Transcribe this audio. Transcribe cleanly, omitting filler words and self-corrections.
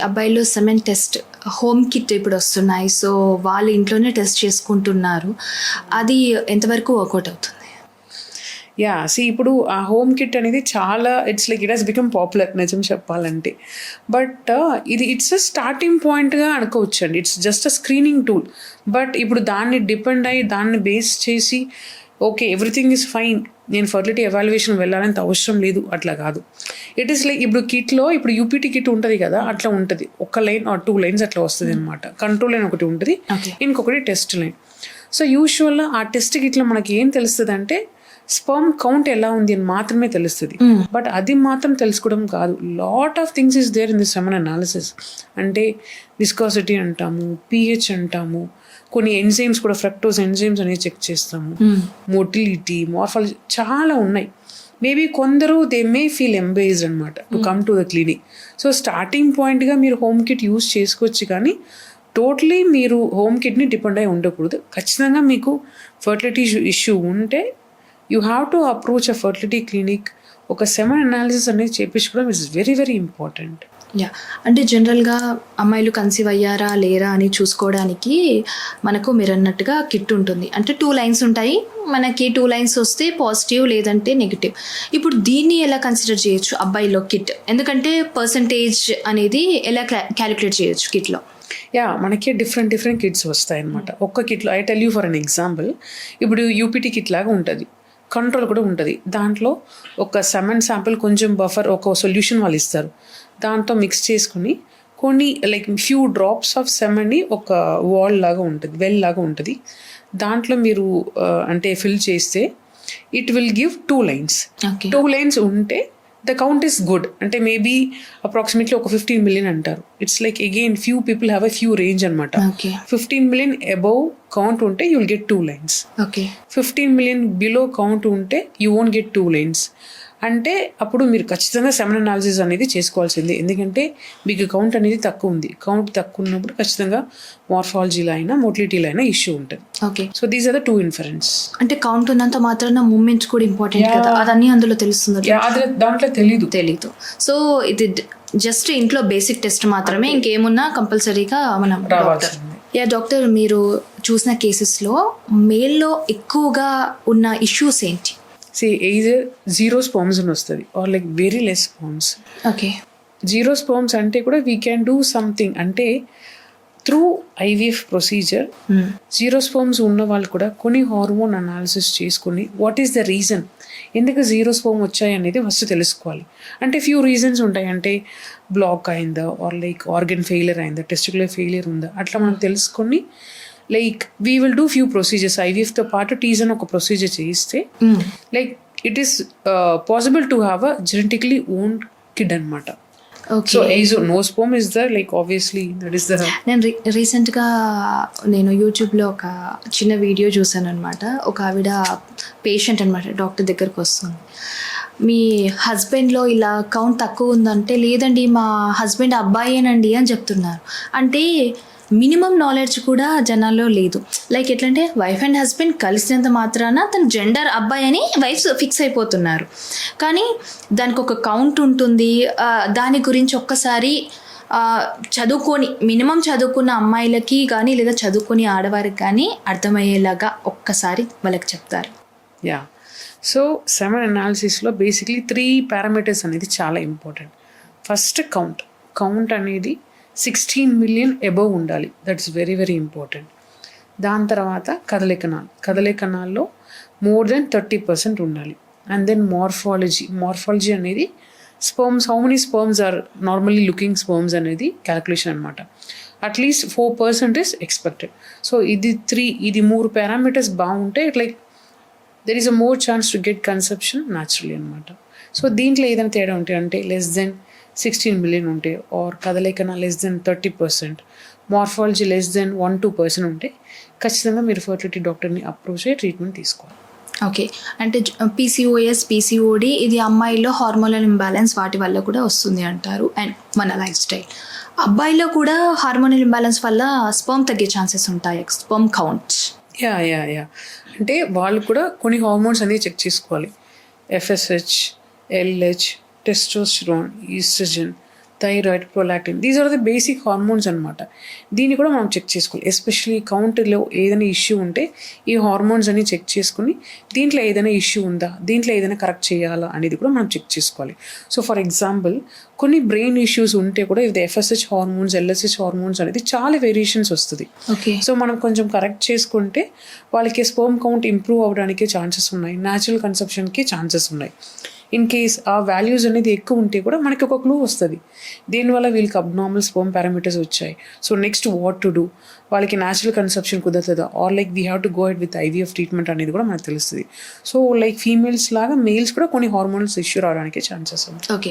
అబ్బాయిలు semen test home kit ఇప్పుడు వస్తున్నాయి. సో వాళ్ళు ఇంట్లోనే టెస్ట్ చేసుకుంటున్నారు. అది ఎంతవరకు వర్కౌట్ అవుతుంది? ఇప్పుడు ఆ హోమ్ కిట్ అనేది చాలా ఇట్ హెస్ బికమ్ పాపులర్ నిజం చెప్పాలంటే. బట్ ఇట్స్ అ స్టార్టింగ్ పాయింట్గా అనుకోవచ్చు అండి. It's just a screening tool. But ఇప్పుడు దాన్ని డిపెండ్ అయ్యి దాన్ని బేస్ చేసి ఓకే ఎవ్రీథింగ్ ఈజ్ ఫైన్, నేను ఫర్టిలిటీ ఎవాల్యుయేషన్ వెళ్ళాలంత అవసరం లేదు, అట్లా కాదు. ఇట్ ఈస్ లైక్ ఇప్పుడు కిట్లో ఇప్పుడు యూపీటీ కిట్ ఉంటుంది కదా, అట్లా ఉంటుంది. ఒక లైన్ ఆర్ 2 లైన్స్ అట్లా వస్తుంది అనమాట. కంట్రోల్ లైన్ ఒకటి ఉంటుంది, ఇంకొకటి టెస్ట్ లైన్. సో యూజువల్గా ఆ టెస్ట్ కిట్లో మనకి ఏం తెలుస్తుంది అంటే స్పర్మ్ కౌంట్ ఎలా ఉంది అని మాత్రమే తెలుస్తుంది. బట్ అది మాత్రం తెలుసుకోవడం కాదు, lot of things is there in the semen analysis. అంటే విస్కాసిటీ అంటాము, pH అంటాము, కొన్ని ఎంజైమ్స్ కూడా ఫ్రక్టోజ్ ఎంజైమ్స్ అనేది చెక్ చేస్తాము, మోటిలిటీ, మార్ఫాలజీ చాలా ఉన్నాయి. మేబీ కొందరు దే మే ఫీల్ ఎంబేజ్డ్ అనమాట to come to the clinic. So starting పాయింట్గా మీరు హోమ్ కిట్ యూస్ చేసుకోవచ్చు, కానీ టోటలీ మీరు హోమ్ కిట్ని డిపెండ్ అయి ఉండకూడదు. ఖచ్చితంగా మీకు ఫర్టిలిటీ ఇష్యూ ఉంటే you have to approach a fertility clinic. ఒక సెమెన్ అనాలిసిస్ అనేది చేయించుకోవడం ఇట్స్ వెరీ వెరీ ఇంపార్టెంట్. అంటే జనరల్గా అమ్మాయిలు కన్సీవ్ అయ్యారా లేరా అని చూసుకోవడానికి మనకు మీరు అన్నట్టుగా కిట్ ఉంటుంది. అంటే 2 లైన్స్ ఉంటాయి. మనకి 2 లైన్స్ వస్తే పాజిటివ్ లేదంటే నెగిటివ్. ఇప్పుడు దీన్ని ఎలా కన్సిడర్ చేయొచ్చు అబ్బాయిలో కిట్? ఎందుకంటే పర్సంటేజ్ అనేది ఎలా క్యాలిక్యులేట్ చేయొచ్చు కిట్లో? మనకి డిఫరెంట్ కిట్స్ వస్తాయి అనమాట. ఒక్క కిట్లో I tell you for an example. ఇప్పుడు యూపీటీ కిట్ లాగా ఉంటుంది, కంట్రోల్ కూడా ఉంటుంది. దాంట్లో ఒక సెమెన్ శాంపిల్, కొంచెం బఫర్, ఒక సొల్యూషన్ వాళ్ళు ఇస్తారు. దాంతో మిక్స్ చేసుకుని కొన్ని లైక్ ఫ్యూ డ్రాప్స్ ఆఫ్ సెమెన్ని ఒక వాల్ లాగా ఉంటుంది, వెల్ లాగా ఉంటుంది. దాంట్లో మీరు అంటే ఫిల్ చేస్తే it will give 2 lines. 2 lines ఉంటే ద కౌంట్ ఈస్ గుడ్. అంటే మేబీ అప్రాక్సిమేట్లీ ఒక 15 million అంటారు. It's like again few people have a few range అనమాట. 15 million అబౌవ్ కౌంట్ ఉంటే you will get 2 lines. 15 million below count ఉంటే you won't get 2 lines. అంటే అప్పుడు మీరు ఖచ్చితంగా సెమెన్ అనాలిసిస్ అనేది చేసుకోవాల్సిందే. ఎందుకంటే మీకు కౌంట్ అనేది తక్కువ ఉంది. కౌంట్ తక్కువ ఉన్నప్పుడు ఖచ్చితంగా మార్ఫాలజీలో అయినా మోటిలిటీలో అయినా ఇష్యూ ఉంటుంది. So these are the 2 inference. అంటే కౌంట్ ఉన్నంత మాత్రాన మూమెంట్స్ కూడా ఇంపార్టెంట్ కదా, అదన్నీ అందులో తెలుస్తుంది. దాంట్లో తెలీదు. సో ఇది జస్ట్ ఇంట్లో బేసిక్ టెస్ట్ మాత్రమే, ఇంకేమున్నా కంపల్సరీగా మనం డాక్టర్ మీరు చూసిన కేసెస్లో మేల్లో ఎక్కువగా ఉన్న ఇష్యూస్ ఏంటి? either zero sperms అని వస్తుంది or like very less sperms. Zero sperms అంటే కూడా వీ క్యాన్ డూ సంథింగ్. అంటే through IVF procedure zero sperms ఉన్న వాళ్ళు కూడా కొన్ని హార్మోన్ అనాలిసిస్ చేసుకుని వాట్ ఈస్ ద రీజన్, ఎందుకు జీరో స్పర్మ్ వచ్చాయి అనేది ఫస్ట్ తెలుసుకోవాలి. అంటే ఫ్యూ రీజన్స్ ఉంటాయి. అంటే బ్లాక్ అయిందా, ఆర్ లైక్ ఆర్గన్ ఫెయిలియర్ అయిందా, టెస్టిక్యులర్ ఫెయిలియర్ ఉందా, అట్లా మనం తెలుసుకొని like we will do few procedures. ఐవీఎఫ్తో పాటు టీజన్ ఒక ప్రొసీజర్ చేయిస్తే like it is possible to have a genetically own kid అనమాట. So no sperm is the like obviously that is the. నేను రీసెంట్గా యూట్యూబ్లో ఒక చిన్న వీడియో చూసాను అనమాట. ఒక ఆవిడ పేషెంట్ అనమాట డాక్టర్ దగ్గరకు వస్తుంది. మీ హస్బెండ్లో ఇలా కౌంట్ తక్కువ ఉందంటే, లేదండి మా హస్బెండ్ అబ్బాయేనండి అని చెప్తున్నారు. అంటే మినిమం నాలెడ్జ్ కూడా జనాల్లో లేదు. లైక్ ఎట్లంటే వైఫ్ అండ్ హస్బెండ్ కలిసినంత మాత్రాన తన జెండర్ అబ్బాయి అని వైఫ్ ఫిక్స్ అయిపోతున్నారు. కానీ దానికి ఒక కౌంట్ ఉంటుంది. దాని గురించి ఒక్కసారి చదువుకొని మినిమం చదువుకున్న అమ్మాయిలకి కానీ లేదా చదువుకొని ఆడవారికి కానీ అర్థమయ్యేలాగా ఒక్కసారి వాళ్ళకి చెప్తారు. సో సెమెన్ అనాలిసిస్లో బేసిక్లీ 3 పారామీటర్స్ అనేది చాలా ఇంపార్టెంట్. ఫస్ట్ కౌంట్ అనేది 16 million అబవ్ ఉండాలి. That's very very important. దాని తర్వాత కదలికనాల్లో మోర్ దెన్ 30% ఉండాలి. అండ్ దెన్ మార్ఫాలజీ అనేది sperms, how many sperms are normally looking sperms అనేది క్యాలిక్యులేషన్ అనమాట. At least 4% is expected. సో ఇది 3 పారామీటర్స్ బాగుంటే like there is a more chance to get conception naturally అనమాట. సో దీంట్లో ఏదైనా తేడా ఉంటే అంటే లెస్ దెన్ 16 million ఉంటే, ఆర్ కదలికన less than 30%, morphology less than 1-2% ఉంటే ఖచ్చితంగా మీరు ఫర్టిలిటీ డాక్టర్ని అప్రోచ్ అయ్యి ట్రీట్మెంట్ తీసుకోవాలి. ఓకే. అంటే పీసీఓఎస్, పీసీఓడి ఇది అమ్మాయిలో హార్మోనల్ ఇంబ్యాలెన్స్ వాటి వల్ల కూడా వస్తుంది అంటారు. అండ్ మన లైఫ్ స్టైల్, అబ్బాయిలో కూడా హార్మోనల్ ఇంబ్యాలెన్స్ వల్ల స్పర్మ్ తగ్గే ఛాన్సెస్ ఉంటాయి, స్పర్మ్ కౌంట్. అంటే వాళ్ళు కూడా కొన్ని హార్మోన్స్ అనేది చెక్ చేసుకోవాలి. FSH, LH, testosterone, oestrogen, thyroid, prolactin, these are the basic hormones అనమాట. దీన్ని కూడా మనం చెక్ చేసుకోవాలి. ఎస్పెషలీ కౌంట్లో ఏదైనా ఇష్యూ ఉంటే ఈ హార్మోన్స్ అన్ని చెక్ చేసుకుని దీంట్లో ఏదైనా ఇష్యూ ఉందా, దీంట్లో ఏదైనా కరెక్ట్ చేయాలా అనేది కూడా మనం చెక్ చేసుకోవాలి. సో ఫర్ ఎగ్జాంపుల్ కొన్ని బ్రెయిన్ ఇష్యూస్ ఉంటే కూడా ఇది FSH హార్మోన్స్, LSH హార్మోన్స్ అనేది చాలా వేరియేషన్స్ వస్తుంది. ఓకే. సో మనం కొంచెం కరెక్ట్ చేసుకుంటే వాళ్ళకి స్పర్మ్ కౌంట్ ఇంప్రూవ్ అవ్వడానికి ఛాన్సెస్ ఉన్నాయి, న్యాచురల్ కన్సెప్షన్కి ఛాన్సెస్ ఉన్నాయి. ఇన్ కేస్ ఆ వాల్యూస్ అనేది ఎక్కువ ఉంటే కూడా మనకి ఒక క్లూ వస్తుంది, దీనివల్ల వీళ్ళకి అబ్నార్మల్ స్పర్మ్ పారామీటర్స్ వచ్చాయి. So next what to do, వాళ్ళకి న్యాచురల్ కన్సెప్షన్ కుదరతుందా, or like we have to go ahead with IVF treatment అనేది కూడా మనకు తెలుస్తుంది. సో లైక్ ఫీమేల్స్ లాగా మేల్స్ కూడా కొన్ని హార్మోన్స్ ఇష్యూ రావడానికి ఛాన్సెస్ ఉంది. ఓకే.